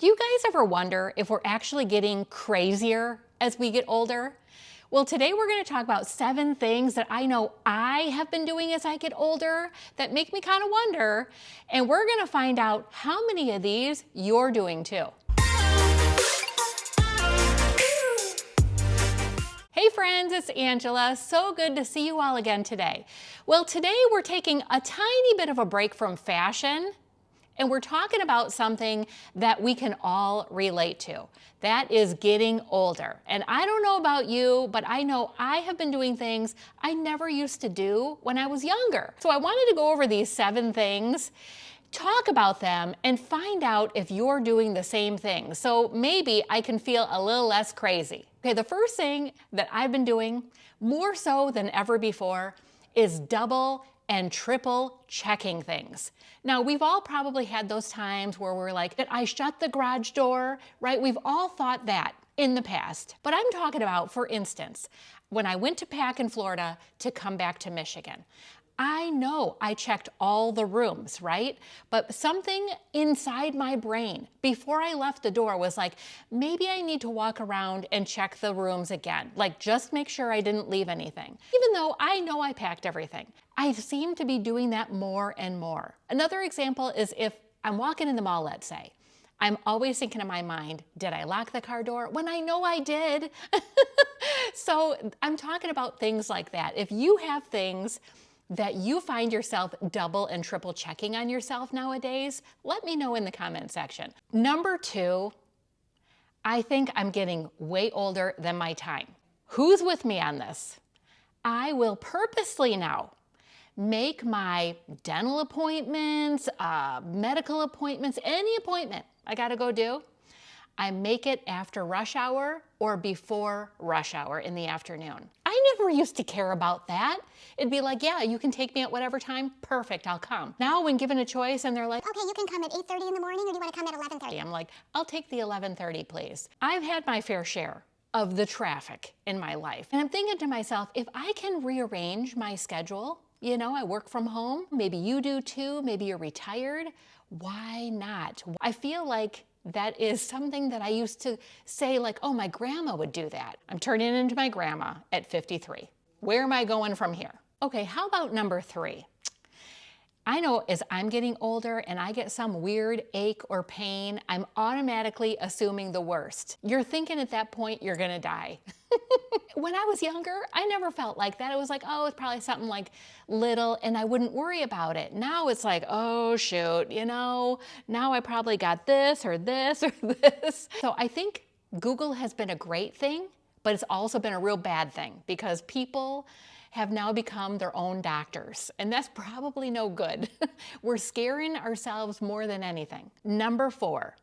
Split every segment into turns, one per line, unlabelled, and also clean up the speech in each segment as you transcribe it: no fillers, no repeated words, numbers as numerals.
Do you guys ever wonder if we're actually getting crazier as we get older? Well, today we're going to talk about 7 things that I know I have been doing as I get older that make me kind of wonder, and we're going to find out how many of these you're doing too. Hey friends, it's Angela. So good to see you all again today. Well, today we're taking a tiny bit of a break from fashion, and we're talking about something that we can all relate to. That is getting older. And I don't know about you, but I know I have been doing things I never used to do when I was younger. So I wanted to go over these 7 things, talk about them, and find out if you're doing the same thing. So maybe I can feel a little less crazy. Okay, the first thing that I've been doing, more so than ever before, is double and triple checking things. Now, we've all probably had those times where we're like, did I shut the garage door, right? We've all thought that in the past. But I'm talking about, for instance, when I went to pack in Florida to come back to Michigan. I know I checked all the rooms, right? But something inside my brain before I left the door was like, maybe I need to walk around and check the rooms again. Like, just make sure I didn't leave anything. Even though I know I packed everything. I seem to be doing that more and more. Another example is if I'm walking in the mall, let's say. I'm always thinking in my mind, did I lock the car door? When I know I did. So I'm talking about things like that. If you have things that you find yourself double and triple checking on yourself nowadays, let me know in the comment section. Number 2, I think I'm getting way older than my time. Who's with me on this? I will purposely now make my dental appointments, medical appointments, any appointment I gotta go do, I make it after rush hour or before rush hour in the afternoon. I never used to care about that. It'd be like, yeah, you can take me at whatever time, perfect, I'll come. Now when given a choice and they're like,
okay, you can come at 8:30 in the morning or do you want to come at 11:30?
I'm like, I'll take the 11:30, please. I've had my fair share of the traffic in my life. And I'm thinking to myself, if I can rearrange my schedule, you know, I work from home, maybe you do too, maybe you're retired, why not? I feel like that is something that I used to say like, oh, my grandma would do that. I'm turning into my grandma at 53. Where am I going from here? Okay, how about number 3? I know as I'm getting older and I get some weird ache or pain, I'm automatically assuming the worst. You're thinking at that point you're gonna die. When I was younger, I never felt like that. It was like, oh, it's probably something like little and I wouldn't worry about it. Now it's like, oh shoot, you know, now I probably got this or this or this. So I think Google has been a great thing, but it's also been a real bad thing because people have now become their own doctors, and that's probably no good. We're scaring ourselves more than anything. Number 4,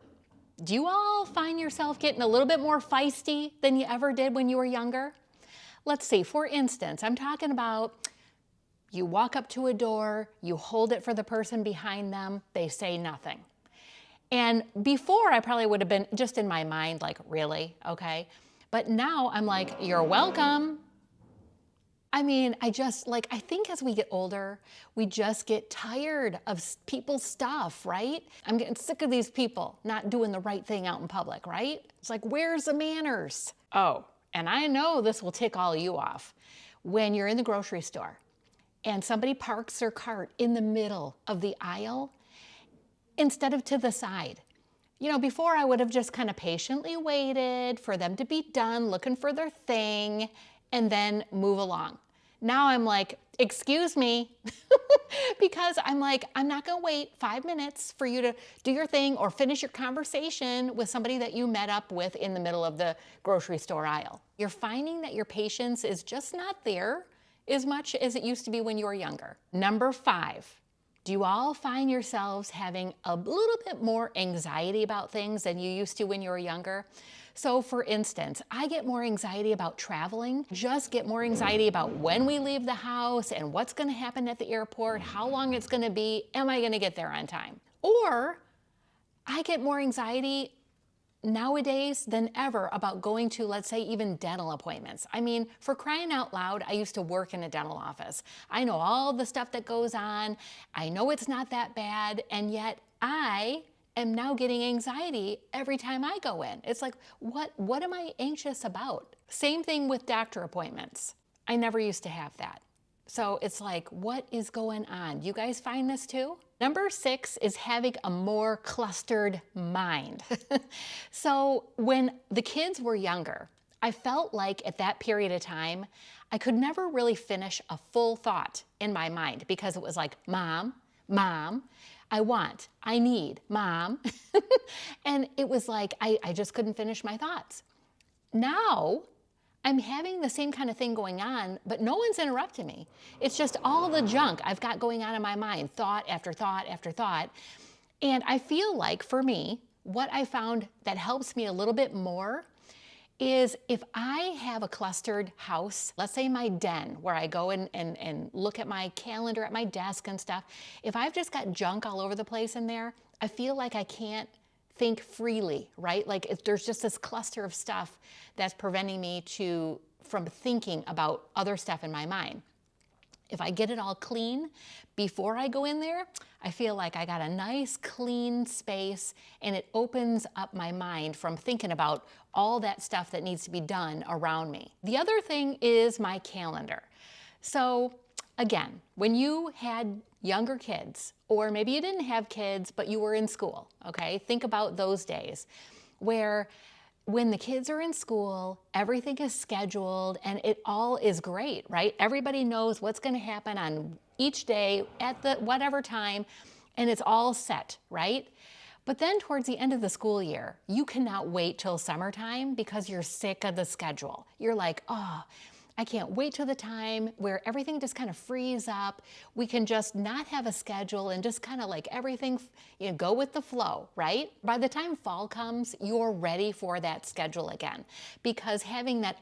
do you all find yourself getting a little bit more feisty than you ever did when you were younger? Let's see, for instance, I'm talking about you walk up to a door, you hold it for the person behind them, they say nothing. And before I probably would have been just in my mind like, really, okay? But now I'm like, you're welcome. I mean, I think as we get older, we just get tired of people's stuff, right? I'm getting sick of these people not doing the right thing out in public, right? It's like, where's the manners? Oh, and I know this will tick all you off. When you're in the grocery store and somebody parks their cart in the middle of the aisle instead of to the side. You know, before I would have just kind of patiently waited for them to be done looking for their thing and then move along. Now I'm like, excuse me, because I'm like, I'm not gonna wait 5 minutes for you to do your thing or finish your conversation with somebody that you met up with in the middle of the grocery store aisle. You're finding that your patience is just not there as much as it used to be when you were younger. Number 5, do you all find yourselves having a little bit more anxiety about things than you used to when you were younger? So for instance, I get more anxiety about traveling, just get more anxiety about when we leave the house and what's gonna happen at the airport, how long it's gonna be, am I gonna get there on time? Or I get more anxiety nowadays than ever about going to, let's say, even dental appointments. I mean, for crying out loud, I used to work in a dental office. I know all the stuff that goes on. I know it's not that bad, and yet I am now getting anxiety every time I go in. It's like, what am I anxious about? Same thing with doctor appointments. I never used to have that. So it's like, what is going on? You guys find this too? Number 6 is having a more clustered mind. So when the kids were younger, I felt like at that period of time, I could never really finish a full thought in my mind because it was like, mom, I want, I need, mom. And it was like, I just couldn't finish my thoughts. Now, I'm having the same kind of thing going on, but no one's interrupting me. It's just all the junk I've got going on in my mind, thought after thought after thought. And I feel like for me, what I found that helps me a little bit more is if I have a clustered house, let's say my den where I go and look at my calendar at my desk and stuff, if I've just got junk all over the place in there, I feel like I can't think freely, right? Like if there's just this cluster of stuff that's preventing me from thinking about other stuff in my mind. If I get it all clean before I go in there, I feel like I got a nice clean space and it opens up my mind from thinking about all that stuff that needs to be done around me. The other thing is my calendar. So again, when you had younger kids, or maybe you didn't have kids, but you were in school, okay? Think about those days where when the kids are in school, everything is scheduled and it all is great, right? Everybody knows what's going to happen on each day at the whatever time, and it's all set, right? But then towards the end of the school year, you cannot wait till summertime because you're sick of the schedule. You're like, oh, I can't wait till the time where everything just kind of frees up. We can just not have a schedule and just kind of like everything, go with the flow, right? By the time fall comes, you're ready for that schedule again because having that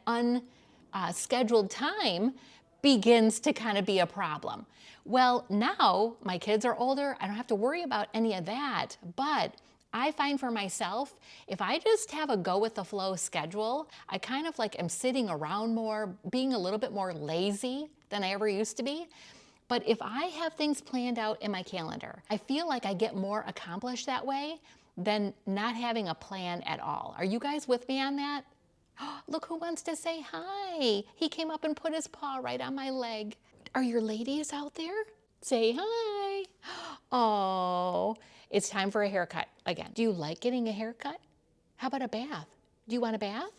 unscheduled time begins to kind of be a problem. Well, now my kids are older. I don't have to worry about any of that, but I find for myself, if I just have a go with the flow schedule, I kind of like am sitting around more, being a little bit more lazy than I ever used to be. But if I have things planned out in my calendar, I feel like I get more accomplished that way than not having a plan at all. Are you guys with me on that? Look who wants to say hi. He came up and put his paw right on my leg. Are your ladies out there? Say hi. Oh, it's time for a haircut again. Do you like getting a haircut? How about a bath? Do you want a bath?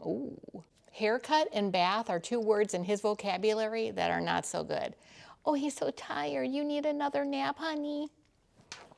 Ooh. Haircut and bath are 2 words in his vocabulary that are not so good. Oh, he's so tired. You need another nap, honey.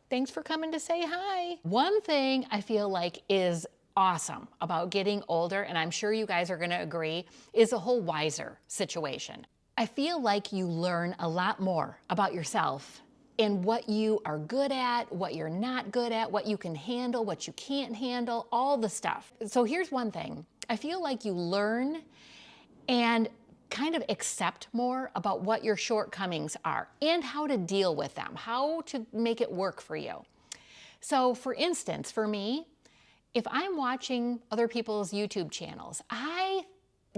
Thanks for coming to say hi. One thing I feel like is awesome about getting older, and I'm sure you guys are gonna agree, is the whole wiser situation. I feel like you learn a lot more about yourself and what you are good at, what you're not good at, what you can handle, what you can't handle, all the stuff. So here's one thing. I feel like you learn and kind of accept more about what your shortcomings are and how to deal with them, how to make it work for you. So for instance, for me, if I'm watching other people's YouTube channels, I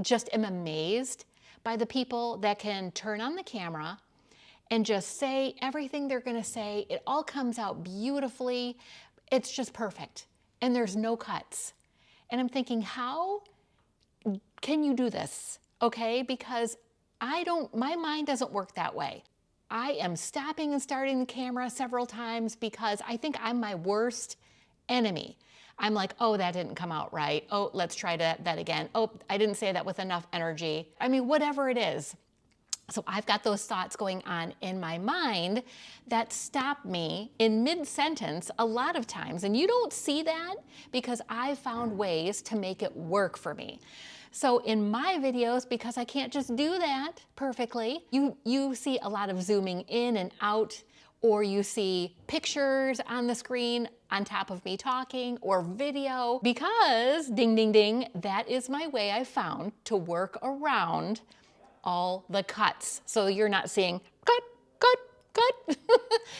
just am amazed by the people that can turn on the camera and just say everything they're gonna say. It all comes out beautifully. It's just perfect. And there's no cuts. And I'm thinking, how can you do this? Okay, because my mind doesn't work that way. I am stopping and starting the camera several times because I think I'm my worst enemy. I'm like, oh, that didn't come out right. Oh, let's try that again. Oh, I didn't say that with enough energy. I mean, whatever it is. So I've got those thoughts going on in my mind that stop me in mid-sentence a lot of times. And you don't see that because I found ways to make it work for me. So in my videos, because I can't just do that perfectly, you see a lot of zooming in and out, or you see pictures on the screen on top of me talking, or video, because ding, ding, ding, that is my way I found to work around all the cuts. So you're not seeing cut, cut, cut.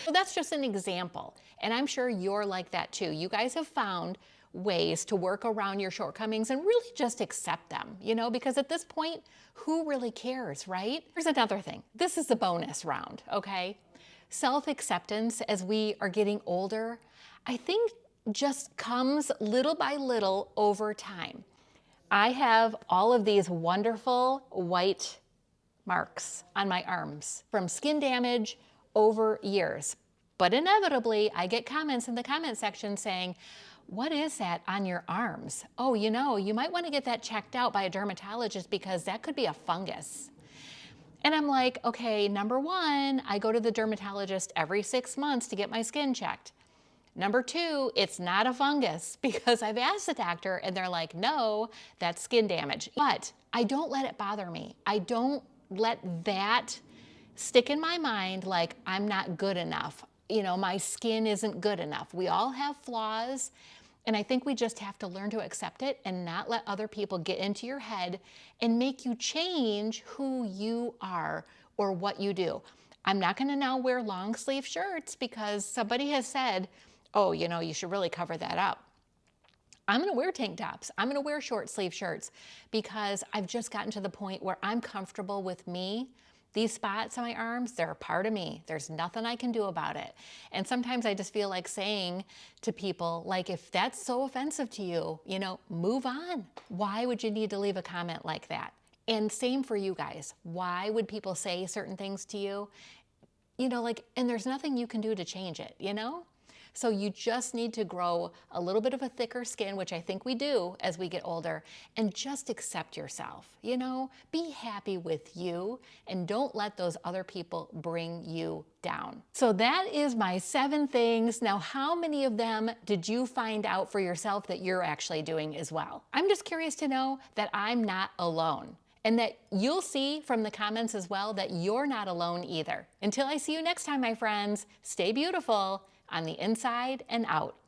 So that's just an example. And I'm sure you're like that too. You guys have found ways to work around your shortcomings and really just accept them, because at this point, who really cares, right? Here's another thing. This is the bonus round, okay? self-acceptance as we are getting older, I think just comes little by little over time. I have all of these wonderful white marks on my arms from skin damage over years. But inevitably, I get comments in the comment section saying, what is that on your arms? Oh, you might want to get that checked out by a dermatologist because that could be a fungus. And I'm like, okay, number one, I go to the dermatologist every 6 months to get my skin checked. Number two, it's not a fungus because I've asked the doctor and they're like, no, that's skin damage. But I don't let it bother me. I don't let that stick in my mind like I'm not good enough. My skin isn't good enough. We all have flaws. And I think we just have to learn to accept it and not let other people get into your head and make you change who you are or what you do. I'm not going to now wear long sleeve shirts because somebody has said, oh, you should really cover that up. I'm going to wear tank tops. I'm going to wear short sleeve shirts because I've just gotten to the point where I'm comfortable with me. These spots on my arms, they're a part of me. There's nothing I can do about it. And sometimes I just feel like saying to people, like, if that's so offensive to you, move on. Why would you need to leave a comment like that? And same for you guys. Why would people say certain things to you? And there's nothing you can do to change it, So you just need to grow a little bit of a thicker skin, which I think we do as we get older, and just accept yourself, be happy with you and don't let those other people bring you down. So that is my 7 things. Now, how many of them did you find out for yourself that you're actually doing as well? I'm just curious to know that I'm not alone. And that you'll see from the comments as well that you're not alone either. Until I see you next time, my friends, stay beautiful on the inside and out.